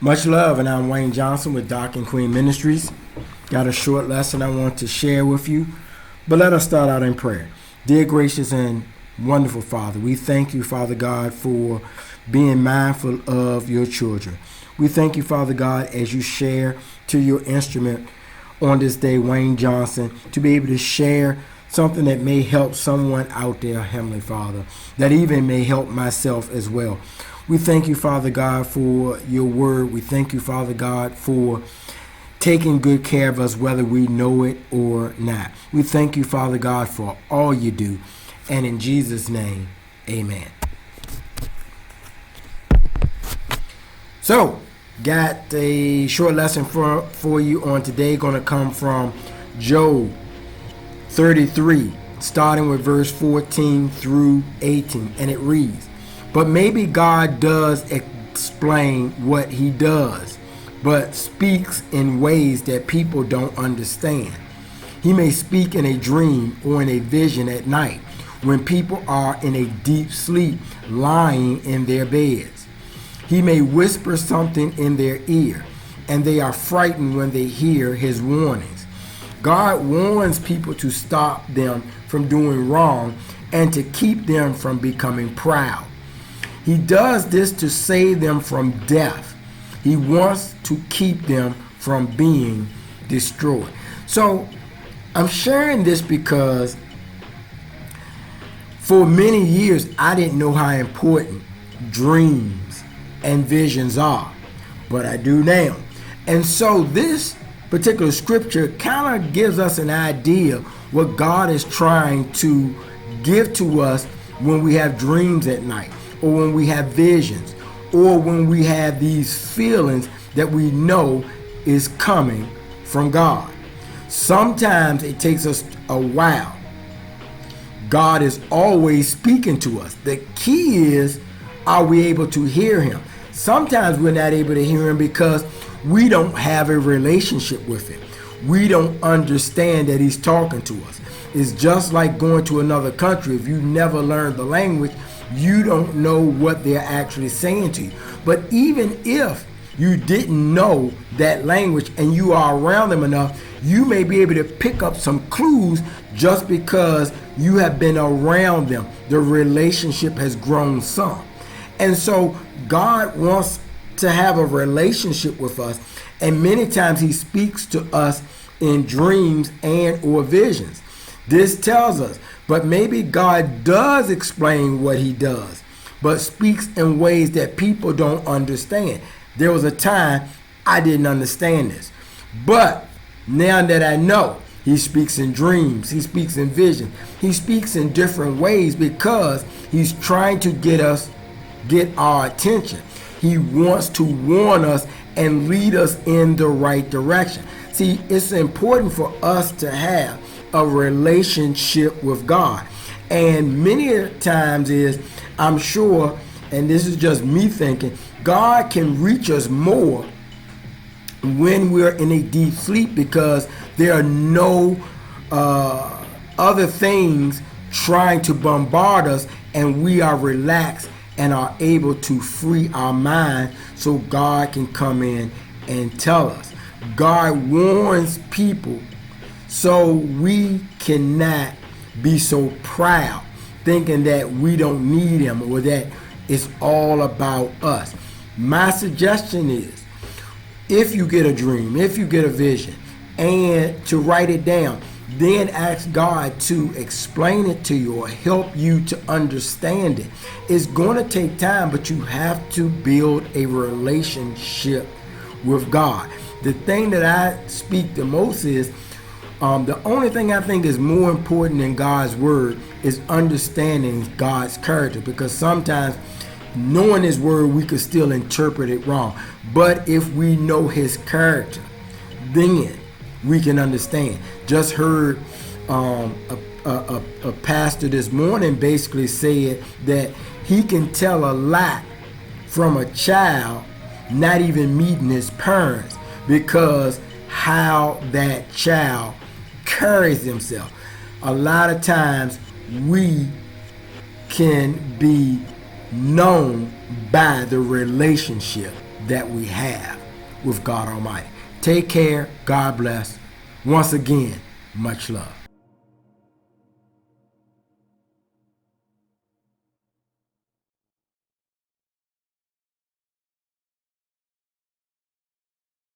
Much love, and I'm Wayne Johnson with Doc and Queen Ministries. Got a short lesson I want to share with you, but let us start out in prayer. Dear gracious and wonderful Father, we thank you, Father God, for being mindful of your children. We thank you, Father God, as you share to your instrument on this day, Wayne Johnson, to be able to share something that may help someone out there, Heavenly Father, that even may help myself as well. We thank you, Father God, for your word. We thank you, Father God, for taking good care of us, whether we know it or not. We thank you, Father God, for all you do. And in Jesus' name, amen. So, got a short lesson for you on today. Going to come from Job 33, starting with verse 14 through 18. And it reads, "But maybe God does explain what he does, but speaks in ways that people don't understand. He may speak in a dream or in a vision at night when people are in a deep sleep, lying in their beds. He may whisper something in their ear, and they are frightened when they hear his warnings. God warns people to stop them from doing wrong and to keep them from becoming proud. He does this to save them from death. He wants to keep them from being destroyed." So I'm sharing this because for many years I didn't know how important dreams and visions are, but I do now. And so this particular scripture kind of gives us an idea what God is trying to give to us when we have dreams at night, or when we have visions, or when we have these feelings that we know is coming from God. Sometimes it takes us a while. God is always speaking to us. The key is, are we able to hear him? Sometimes we're not able to hear him because we don't have a relationship with him. We don't understand that he's talking to us. It's just like going to another country. If you never learned the language, you don't know what they're actually saying to you. But even if you didn't know that language and you are around them enough, you may be able to pick up some clues just because you have been around them. The relationship has grown some. And so God wants to have a relationship with us, and many times he speaks to us in dreams and or visions. This tells us, but maybe God does explain what he does, but speaks in ways that people don't understand. There was a time I didn't understand this, but now that I know, he speaks in dreams, he speaks in vision, he speaks in different ways because he's trying to get our attention. He wants to warn us and lead us in the right direction. See, it's important for us to have a relationship with God. And many times I'm sure, and this is just me thinking, God can reach us more when we're in a deep sleep because there are no other things trying to bombard us, and we are relaxed and are able to free our mind so God can come in and tell us. God warns people so we cannot be so proud, thinking that we don't need him or that it's all about us. My suggestion is, if you get a dream, if you get a vision, and to write it down, then ask God to explain it to you or help you to understand it. It's going to take time, but you have to build a relationship with God. The thing that I speak the most is, the only thing I think is more important than God's word is understanding God's character, because sometimes knowing his word, we could still interpret it wrong. But if we know his character, then we can understand. Just heard a pastor this morning basically said that he can tell a lot from a child not even meeting his parents because how that child carries himself. A lot of times we can be known by the relationship that we have with God Almighty. Take care. God bless. Once again, much love.